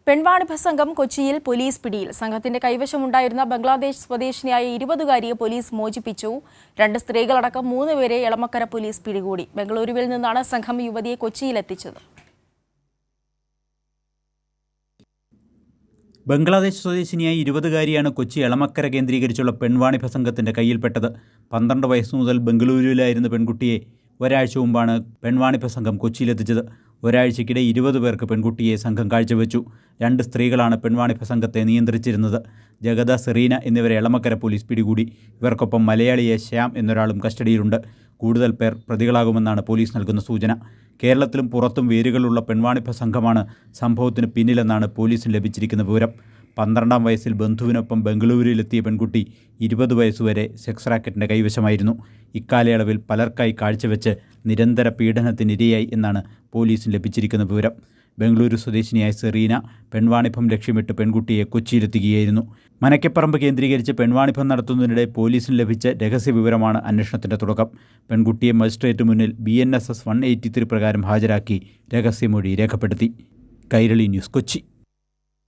പെൺവാണിഭ സംഘം കൊച്ചിയിൽ പോലീസ് പിടിയിൽ. സംഘത്തിന്റെ കൈവശമുണ്ടായിരുന്ന ബംഗ്ലാദേശ് സ്വദേശിനിയായ 20-കാരിയെ പോലീസ് മോചിപ്പിച്ചു. 2 സ്ത്രീകളടക്കം 3 പേരെ എളമക്കര പോലീസ് പിടികൂടി. ബംഗളൂരുവിൽ നിന്നാണ് സംഘം യുവതിയെ കൊച്ചിയിലെത്തിച്ചത്. ബംഗ്ലാദേശ് സ്വദേശിനിയായ 20-കാരിയാണ് കൊച്ചി എളമക്കര കേന്ദ്രീകരിച്ചുള്ള പെൺവാണിഭ സംഘത്തിന്റെ കയ്യിൽപ്പെട്ടത്. 12 വയസ്സു മുതൽ ബംഗളൂരുവിലായിരുന്ന പെൺകുട്ടിയെ ഒരാഴ്ച മുമ്പാണ് പെൺവാണിഭ സംഘം കൊച്ചിയിലെത്തിച്ചത്. ഒരാഴ്ചയ്ക്കിടെ 20 പേർക്ക് പെൺകുട്ടിയെ സംഘം കാഴ്ചവെച്ചു. 2 സ്ത്രീകളാണ് പെൺവാണിഭ സംഘത്തെ നിയന്ത്രിച്ചിരുന്നത്. ജഗത, സെറീന എന്നിവരെ എളമക്കര പോലീസ് പിടികൂടി. ഇവർക്കൊപ്പം മലയാളിയെ ശ്യാം എന്നൊരാളും കസ്റ്റഡിയിലുണ്ട്. കൂടുതൽ പേർ പ്രതികളാകുമെന്നാണ് പോലീസ് നൽകുന്ന സൂചന. കേരളത്തിലും പുറത്തും വേരുകളുള്ള പെൺവാണിഭ സംഘമാണ് സംഭവത്തിന് പിന്നിലെന്നാണ് പോലീസിന് ലഭിച്ചിരിക്കുന്ന വിവരം. 12-ാം വയസ്സിൽ ബന്ധുവിനൊപ്പം ബംഗളൂരുവിലെത്തിയ പെൺകുട്ടി 20 വയസ്സുവരെ സെക്സ് റാക്കറ്റിൻ്റെ കൈവശമായിരുന്നു. ഇക്കാലയളവിൽ പലർക്കായി കാഴ്ചവെച്ച് നിരന്തര പീഡനത്തിനിരയായി എന്നാണ് പോലീസിന് ലഭിച്ചിരിക്കുന്ന വിവരം. ബംഗളൂരു സ്വദേശിനിയായ സെറീന പെൺവാണിഭം ലക്ഷ്യമിട്ട് പെൺകുട്ടിയെ കൊച്ചിയിലെത്തുകയായിരുന്നു. മനക്കപ്പറമ്പ് കേന്ദ്രീകരിച്ച് പെൺവാണിഭം നടത്തുന്നതിനിടെ പോലീസിന് ലഭിച്ച രഹസ്യ വിവരമാണ് അന്വേഷണത്തിൻ്റെ തുടക്കം. പെൺകുട്ടിയെ മജിസ്ട്രേറ്റ് മുന്നിൽ BNSS 183 പ്രകാരം ഹാജരാക്കി രഹസ്യമൊഴി രേഖപ്പെടുത്തി. കൈരളി ന്യൂസ്, കൊച്ചി.